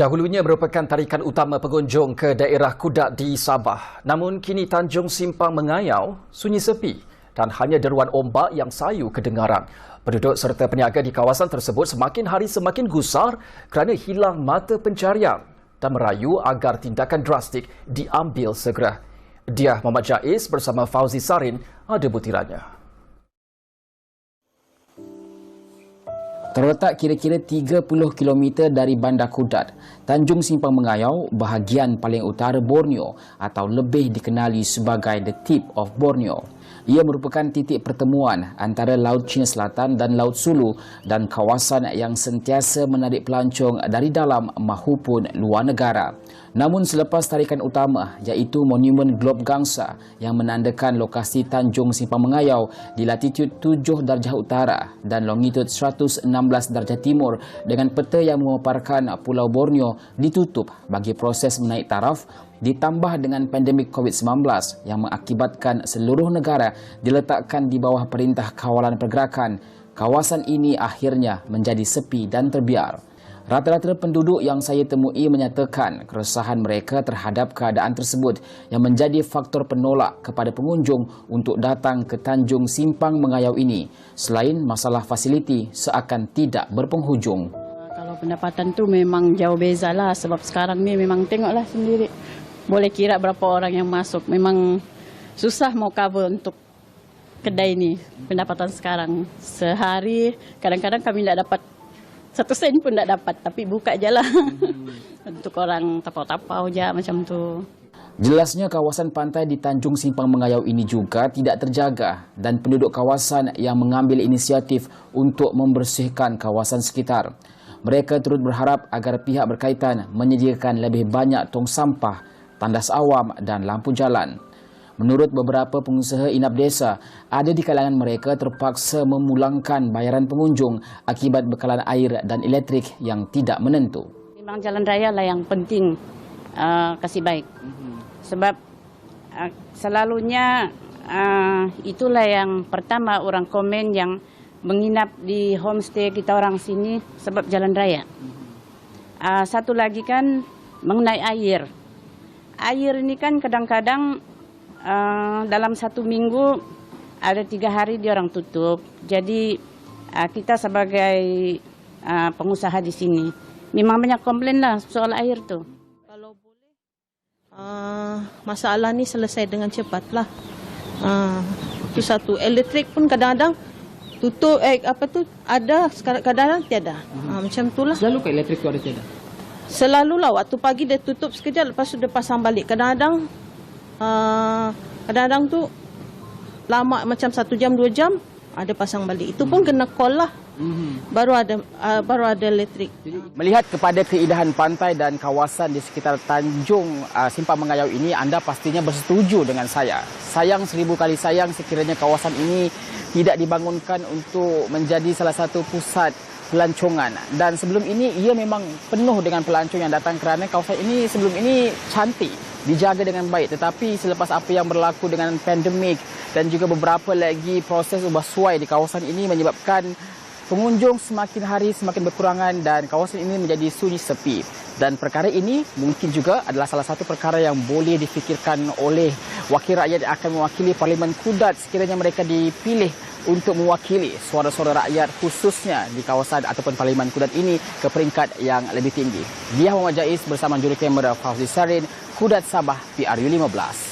Dahulunya merupakan tarikan utama pengunjung ke daerah Kudat di Sabah. Namun kini Tanjung Simpang Mengayau sunyi sepi dan hanya deruan ombak yang sayu kedengaran. Penduduk serta peniaga di kawasan tersebut semakin hari semakin gusar kerana hilang mata pencarian dan merayu agar tindakan drastik diambil segera. Diah Muhammad Jaiz bersama Fauzi Sarin ada butirannya. Terletak kira-kira 30 km dari Bandar Kudat, Tanjung Simpang Mengayau, bahagian paling utara Borneo atau lebih dikenali sebagai The Tip of Borneo. Ia merupakan titik pertemuan antara Laut Cina Selatan dan Laut Sulu dan kawasan yang sentiasa menarik pelancong dari dalam mahupun luar negara. Namun selepas tarikan utama iaitu Monumen Glob Gangsa yang menandakan lokasi Tanjung Simpang Mengayau di latitud 7 darjah utara dan longitud 116 darjah timur dengan peta yang memaparkan Pulau Borneo ditutup bagi proses menaik taraf, ditambah dengan pandemik COVID-19 yang mengakibatkan seluruh negara diletakkan di bawah Perintah Kawalan Pergerakan, kawasan ini akhirnya menjadi sepi dan terbiar. Rata-rata penduduk yang saya temui menyatakan keresahan mereka terhadap keadaan tersebut yang menjadi faktor penolak kepada pengunjung untuk datang ke Tanjung Simpang Mengayau ini, selain masalah fasiliti seakan tidak berpenghujung. Kalau pendapatan tu memang jauh beza lah, sebab sekarang ni memang tengoklah sendiri. Boleh kira berapa orang yang masuk. Memang susah mau cover untuk kedai ni. Pendapatan sekarang sehari kadang-kadang kami tidak dapat 1 sen pun tak dapat, tapi buka je lah. Untuk orang tapau-tapau je macam tu. Jelasnya kawasan pantai di Tanjung Simpang Mengayau ini juga tidak terjaga dan penduduk kawasan yang mengambil inisiatif untuk membersihkan kawasan sekitar. Mereka turut berharap agar pihak berkaitan menyediakan lebih banyak tong sampah, tandas awam dan lampu jalan. Menurut beberapa pengusaha inap desa, ada di kalangan mereka terpaksa memulangkan bayaran pengunjung akibat bekalan air dan elektrik yang tidak menentu. Memang jalan raya lah yang penting kasih baik. Sebab selalunya itulah yang pertama orang komen yang menginap di homestay kita orang sini sebab jalan raya. Satu lagi kan mengenai air. Air ini kan kadang-kadang dalam 1 minggu ada 3 hari dia orang tutup. Jadi kita sebagai pengusaha di sini memang banyak komplain lah soal air tu. Kalau boleh masalah ni selesai dengan cepat lah. Itu satu. Elektrik pun kadang-kadang tutup ada, kadang-kadang tiada. Macam itulah. Selalu ke elektrik tu ada tiada? Selalulah waktu pagi dia tutup sekejap, lepas tu dia pasang balik. Kadang-kadang tu lama macam 1 jam 2 jam ada pasang balik. Itu pun kena call lah. Baru ada elektrik. Melihat kepada keindahan pantai dan kawasan di sekitar Tanjung Simpang Mengayau ini, anda pastinya bersetuju dengan saya. Sayang 1000 kali sayang sekiranya kawasan ini tidak dibangunkan untuk menjadi salah satu pusat pelancongan. Dan sebelum ini ia memang penuh dengan pelancong yang datang kerana kawasan ini sebelum ini cantik, dijaga dengan baik. Tetapi selepas apa yang berlaku dengan pandemik dan juga beberapa lagi proses ubah suai di kawasan ini menyebabkan pengunjung semakin hari semakin berkurangan dan kawasan ini menjadi sunyi sepi. Dan perkara ini mungkin juga adalah salah satu perkara yang boleh difikirkan oleh wakil rakyat yang akan mewakili Parlimen Kudat sekiranya mereka dipilih untuk mewakili suara-suara rakyat khususnya di kawasan ataupun Parlimen Kudat ini ke peringkat yang lebih tinggi. Diah Muhammad Jaiz bersama juru kamera Fauzi Sarin, Kudat Sabah, PRU 15.